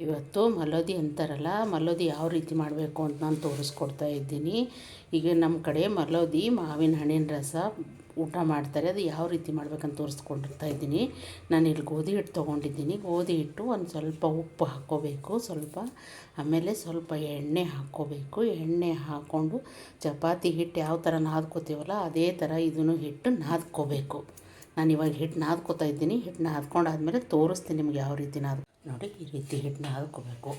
ಇವತ್ತು ಮಲೋದಿ ಅಂತಾರಲ್ಲ, ಮಲೋದಿ ಯಾವ ರೀತಿ ಮಾಡಬೇಕು ಅಂತ ನಾನು ತೋರಿಸ್ಕೊಡ್ತಾ ಇದ್ದೀನಿ. ಈಗ ನಮ್ಮ ಕಡೆ ಮಲೋದಿ ಮಾವಿನ ಹಣ್ಣಿನ ರಸ ಊಟ ಮಾಡ್ತಾರೆ. ಅದು ಯಾವ ರೀತಿ ಮಾಡ್ಬೇಕಂತ ತೋರಿಸ್ಕೊಂಡಿರ್ತಾ ಇದ್ದೀನಿ. ನಾನು ಇಲ್ಲಿ ಗೋಧಿ ಹಿಟ್ಟು ತೊಗೊಂಡಿದ್ದೀನಿ. ಗೋಧಿ ಹಿಟ್ಟು ಒಂದು ಸ್ವಲ್ಪ ಉಪ್ಪು ಹಾಕ್ಕೋಬೇಕು, ಆಮೇಲೆ ಸ್ವಲ್ಪ ಎಣ್ಣೆ ಹಾಕ್ಕೋಬೇಕು. ಎಣ್ಣೆ ಹಾಕ್ಕೊಂಡು ಚಪಾತಿ ಹಿಟ್ಟು ಯಾವ ಥರ ನಾದ್ಕೋತೀವಲ್ಲ ಅದೇ ಥರ ಇದನ್ನು ಹಿಟ್ಟು ನಾದ್ಕೋಬೇಕು. ನಾನು ಇವಾಗ ಹಿಟ್ಟು ನಾದ್ಕೋತಾ ಇದ್ದೀನಿ. ಹಿಟ್ಟು ನಾದ್ಕೊಂಡಾದ್ಮೇಲೆ ತೋರಿಸ್ತೀನಿ ನಿಮ್ಗೆ ಯಾವ ರೀತಿ ನೋಡಿ. ಈ ರೀತಿ ಹಿಟ್ಟು ನಾದ್ಕೋಬೇಕು.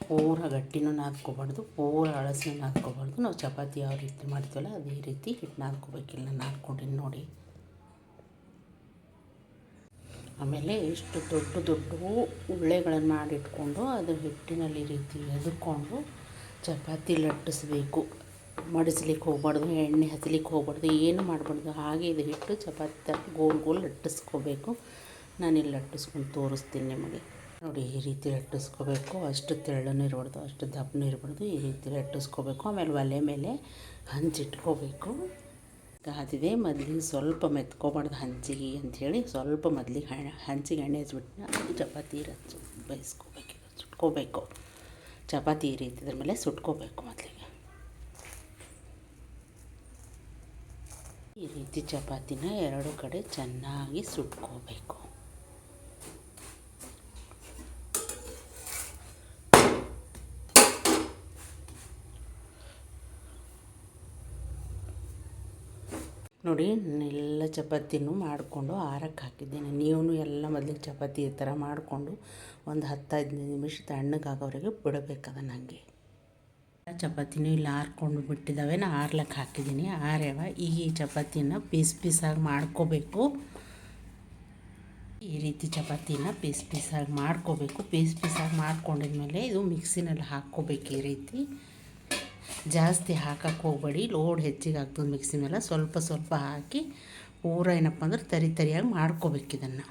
ಪೂರ ಗಟ್ಟಿನೂ ನಾದ್ಕೋಬಾರ್ದು, ಪೂರ ಅಳಸನೂ ನಾದ್ಕೋಬಾರ್ದು. ನಾವು ಚಪಾತಿ ಯಾವ ರೀತಿ ಮಾಡ್ತೀವಲ್ಲ ಅದೇ ರೀತಿ ಹಿಟ್ಟು ನಾದ್ಕೋಬೇಕಿಲ್ಲ. ನಾದ್ಕೊಂಡಿನಿ ನೋಡಿ. ಆಮೇಲೆ ಇಷ್ಟು ದೊಡ್ಡ ದೊಡ್ಡ ಉಳ್ಳೆಗಳನ್ನು ಮಾಡಿಟ್ಕೊಂಡು ಅದು ಹಿಟ್ಟಿನಲ್ಲಿ ಈ ರೀತಿ ಎದ್ಕೊಂಡು ಚಪಾತಿ ಲಟ್ಟಿಸ್ಬೇಕು. ಮಡಿಸ್ಲಿಕ್ಕೆ ಹೋಗ್ಬಾರ್ದು, ಎಣ್ಣೆ ಹಚ್ಚಲಿಕ್ಕೆ ಹೋಗ್ಬಾರ್ದು, ಏನು ಮಾಡಬಾರ್ದು. ಹಾಗೆ ಇದು ಹಿಟ್ಟು ಚಪಾತಿ ಗೋಲ್ ಲಟ್ಟಿಸ್ಕೋಬೇಕು. ನಾನಿಲ್ಲಿ ಲಟ್ಟಿಸ್ಕೊಂಡು ತೋರಿಸ್ತೀನಿ ನಿಮಗೆ ನೋಡಿ. ಈ ರೀತಿ ಲಟ್ಟಿಸ್ಕೋಬೇಕು. ಅಷ್ಟು ತೆಳ್ಳನೂ ಇರಬಾರ್ದು, ಅಷ್ಟು ದಪ್ಪನೂ ಇರಬಾರ್ದು. ಈ ರೀತಿ ಲಟ್ಟಿಸ್ಕೋಬೇಕು. ಆಮೇಲೆ ಒಲೆ ಮೇಲೆ ಹಂಚಿಟ್ಕೋಬೇಕು. ಕಾದಿದೆ. ಮೊದಲಿಗೆ ಸ್ವಲ್ಪ ಮೆತ್ಕೋಬಾರ್ದು ಹಂಚಿಗೆ ಅಂಥೇಳಿ ಸ್ವಲ್ಪ ಮೊದಲಿಗೆ ಹಂಚಿಗೆ ಎಣ್ಣೆ ಹಚ್ಬಿಟ್ಟು ಚಪಾತಿ ಬೇಯಿಸ್ಕೋಬೇಕು, ಸುಟ್ಕೋಬೇಕು. ಚಪಾತಿ ಈ ರೀತಿ ಇದ್ರ ಮೇಲೆ ಸುಟ್ಕೋಬೇಕು. ಮೊದಲಿಗೆ ಈ ರೀತಿ ಚಪಾತಿನ ಎರಡು ಕಡೆ ಚೆನ್ನಾಗಿ ಸುಟ್ಕೋಬೇಕು. ನೋಡಿ, ಎಲ್ಲ ಚಪಾತಿನೂ ಮಾಡಿಕೊಂಡು ಆರಕ್ಕೆ ಹಾಕಿದ್ದೇನೆ. ನೀವು ಎಲ್ಲ ಮೊದಲಿಗೆ ಚಪಾತಿ ಈ ಥರ ಮಾಡಿಕೊಂಡು ಒಂದು 10-15 ನಿಮಿಷ ತಣ್ಣಗಾಗೋವರೆಗೆ ಬಿಡಬೇಕದ. ನನಗೆ ಚಪಾತಿನೂ ಇಲ್ಲಿ ಆರ್ಕೊಂಡು ಬಿಟ್ಟಿದ್ದಾವೆ. ನಾನು ಆರ್ಲಕ್ಕೆ ಹಾಕಿದ್ದೀನಿ. ಆರ್ಯವ. ಈಗ ಈ ಚಪಾತಿನ ಪೀಸಾಗಿ ಮಾಡ್ಕೋಬೇಕು. ಈ ರೀತಿ ಚಪಾತಿನ ಪೀಸಾಗಿ ಮಾಡ್ಕೋಬೇಕು. ಪೀಸಾಗಿ ಮಾಡ್ಕೊಂಡಿದ್ಮೇಲೆ ಇದು ಮಿಕ್ಸಿನಲ್ಲಿ ಹಾಕ್ಕೋಬೇಕು. ಈ ರೀತಿ ಜಾಸ್ತಿ ಹಾಕಕ್ಕೆ ಹೋಗ್ಬೇಡಿ, ಲೋಡ್ ಹೆಚ್ಚಿಗೆ ಆಗ್ತದೆ ಮಿಕ್ಸಿ ಮೇಲೆ. ಸ್ವಲ್ಪ ಹಾಕಿ ಪೂರ ಏನಪ್ಪ ಅಂದ್ರೆ ತರಿಯಾಗಿ ಮಾಡ್ಕೋಬೇಕು. ಇದನ್ನು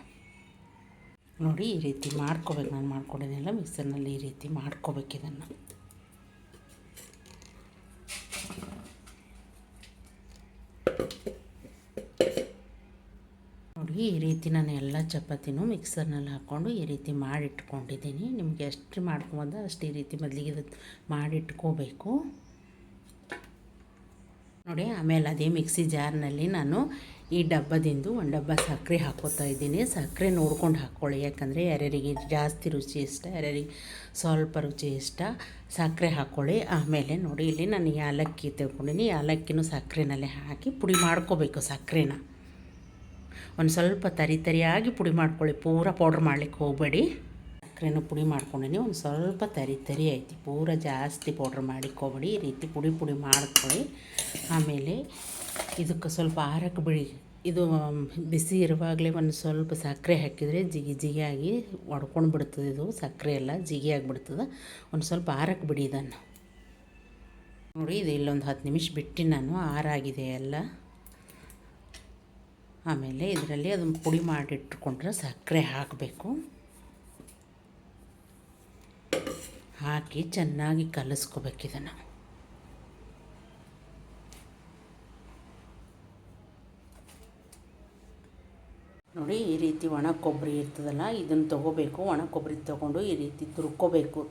ನೋಡಿ, ಈ ರೀತಿ ಮಾಡ್ಕೋಬೇಕು. ನಾನು ಮಾಡ್ಕೊಂಡಿದ್ದೆಲ್ಲ ಮಿಕ್ಸರ್ನಲ್ಲಿ ಈ ರೀತಿ ಮಾಡ್ಕೋಬೇಕು. ಇದನ್ನು ನೋಡಿ, ಈ ರೀತಿ ನಾನು ಎಲ್ಲ ಚಪಾತಿನೂ ಮಿಕ್ಸರ್ನಲ್ಲಿ ಹಾಕ್ಕೊಂಡು ಈ ರೀತಿ ಮಾಡಿಟ್ಕೊಂಡಿದ್ದೀನಿ. ನಿಮಗೆ ಎಷ್ಟು ಮಾಡ್ಕೊಂಬಂದ ಅಷ್ಟು ಈ ರೀತಿ ಮೊದಲಿಗೆ ಇದು ಮಾಡಿಟ್ಕೋಬೇಕು ನೋಡಿ. ಆಮೇಲೆ ಅದೇ ಮಿಕ್ಸಿ ಜಾರ್ನಲ್ಲಿ ನಾನು ಈ ಡಬ್ಬದಿಂದ ಒಂದು ಡಬ್ಬ ಸಕ್ಕರೆ ಹಾಕ್ಕೋತಾ ಇದ್ದೀನಿ. ಸಕ್ಕರೆ ನೋಡ್ಕೊಂಡು ಹಾಕ್ಕೊಳ್ಳಿ, ಯಾಕಂದರೆ ಯಾರ್ಯಾರಿಗೆ ಜಾಸ್ತಿ ರುಚಿ ಇಷ್ಟ, ಯಾರ್ಯಾರಿಗೆ ಸ್ವಲ್ಪ ರುಚಿ ಇಷ್ಟ ಸಕ್ಕರೆ ಹಾಕ್ಕೊಳ್ಳಿ. ಆಮೇಲೆ ನೋಡಿ, ಇಲ್ಲಿ ನಾನು ಏಲಕ್ಕಿ ತೆಗ್ಕೊಂಡಿನಿ. ಏಲಕ್ಕಿನೂ ಸಕ್ಕರೆನಲ್ಲೇ ಹಾಕಿ ಪುಡಿ ಮಾಡ್ಕೋಬೇಕು. ಸಕ್ಕರೆನ ಒಂದು ಸ್ವಲ್ಪ ತರಿಯಾಗಿ ಪುಡಿ ಮಾಡ್ಕೊಳ್ಳಿ. ಪೂರ ಪೌಡ್ರ್ ಮಾಡ್ಲಿಕ್ಕೆ ಹೋಗಬೇಡಿ. ಸಕ್ಕರೆನೂ ಪುಡಿ ಮಾಡ್ಕೊಂಡಿನಿ. ಒಂದು ಸ್ವಲ್ಪ ತರಿ ಐತಿ, ಪೂರ ಜಾಸ್ತಿ ಪೌಡ್ರ್ ಮಾಡಿಕೋಬೇಡಿ. ಈ ರೀತಿ ಪುಡಿ ಮಾಡ್ಕೊಳ್ಳಿ. ಆಮೇಲೆ ಇದಕ್ಕೆ ಸ್ವಲ್ಪ ಆರಕ್ಕೆ ಬಿಡಿ. ಇದು ಬಿಸಿ ಇರುವಾಗಲೇ ಒಂದು ಸ್ವಲ್ಪ ಸಕ್ಕರೆ ಹಾಕಿದರೆ ಜಿಗಿಯಾಗಿ ಒಡ್ಕೊಂಡು ಬಿಡ್ತದೆ. ಇದು ಸಕ್ಕರೆ ಎಲ್ಲ ಜಿಗಿಯಾಗಿಬಿಡ್ತದೆ. ಒಂದು ಸ್ವಲ್ಪ ಆರಕ್ಕೆ ಬಿಡಿ ಇದನ್ನು ನೋಡಿ. ಇದು ಇಲ್ಲೊಂದು 10 ನಿಮಿಷ ಬಿಟ್ಟು ನಾನು ಆರಾಗಿದೆ ಎಲ್ಲ. ಆಮೇಲೆ ಇದರಲ್ಲಿ ಅದನ್ನು ಪುಡಿ ಮಾಡಿಟ್ಕೊಂಡ್ರೆ ಸಕ್ಕರೆ ಹಾಕಬೇಕು. ಹಾಕಿ ಚೆನ್ನಾಗಿ ಕಲಿಸ್ಕೋಬೇಕು ಇದನ್ನು. ನೋಡಿ, ಈ ರೀತಿ ಒಣ ಕೊಬ್ಬರಿ ಇರ್ತದಲ್ಲ, ಇದನ್ನು ತೊಗೋಬೇಕು. ಒಣ ಕೊಬ್ಬರಿ ತೊಗೊಂಡು ಈ ರೀತಿ ತುರ್ಕೋಬೇಕು.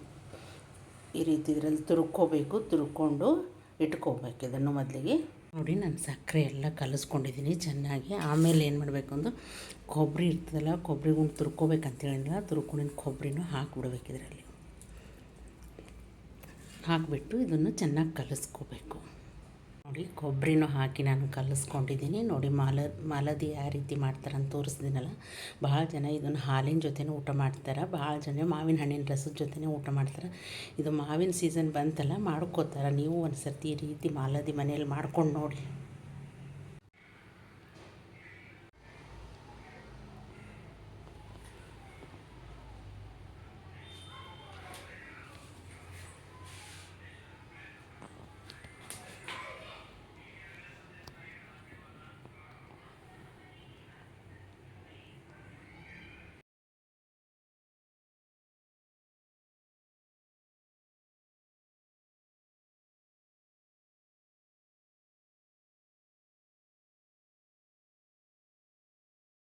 ಈ ರೀತಿ ಇದರಲ್ಲಿ ತುರ್ಕೊಂಡು ಇಟ್ಕೋಬೇಕು ಇದನ್ನು ಮೊದಲಿಗೆ. ನೋಡಿ, ನಾನು ಸಕ್ಕರೆ ಎಲ್ಲ ಕಲಿಸ್ಕೊಂಡಿದ್ದೀನಿ ಚೆನ್ನಾಗಿ. ಆಮೇಲೆ ಏನು ಮಾಡಬೇಕು ಅಂದ್ರೆ ಕೊಬ್ಬರಿ ಇರ್ತದಲ್ಲ, ಕೊಬ್ಬರಿಗೊಂಡು ತುರ್ಕೋಬೇಕಂತೇಳಿಲ್ಲ, ತುರ್ಕೊಂಡಿನ ಕೊಬ್ಬರಿನೂ ಹಾಕಿಬಿಡ್ಬೇಕು. ಇದರಲ್ಲಿ ಹಾಕಿಬಿಟ್ಟು ಇದನ್ನು ಚೆನ್ನಾಗಿ ಕಲಿಸ್ಕೋಬೇಕು. ನೋಡಿ, ಕೊಬ್ಬರಿನೂ ಹಾಕಿ ನಾನು ಕಲಿಸ್ಕೊಂಡಿದ್ದೀನಿ. ನೋಡಿ, ಮಾಲದಿ ಯಾವ ರೀತಿ ಮಾಡ್ತಾರಂತ ತೋರಿಸ್ತೀನಲ್ಲ. ಭಾಳ ಜನ ಇದನ್ನು ಹಾಲಿನ ಜೊತೆನೂ ಊಟ ಮಾಡ್ತಾರೆ, ಭಾಳ ಜನ ಮಾವಿನ ಹಣ್ಣಿನ ರಸದ ಜೊತೆನೇ ಊಟ ಮಾಡ್ತಾರೆ. ಇದು ಮಾವಿನ ಸೀಸನ್ ಬಂತಲ್ಲ, ಮಾಡ್ಕೋತಾರೆ. ನೀವು ಒಂದು ಸರ್ತಿ ಈ ರೀತಿ ಮಾಲದಿ ಮನೇಲಿ ಮಾಡ್ಕೊಂಡು ನೋಡಿ.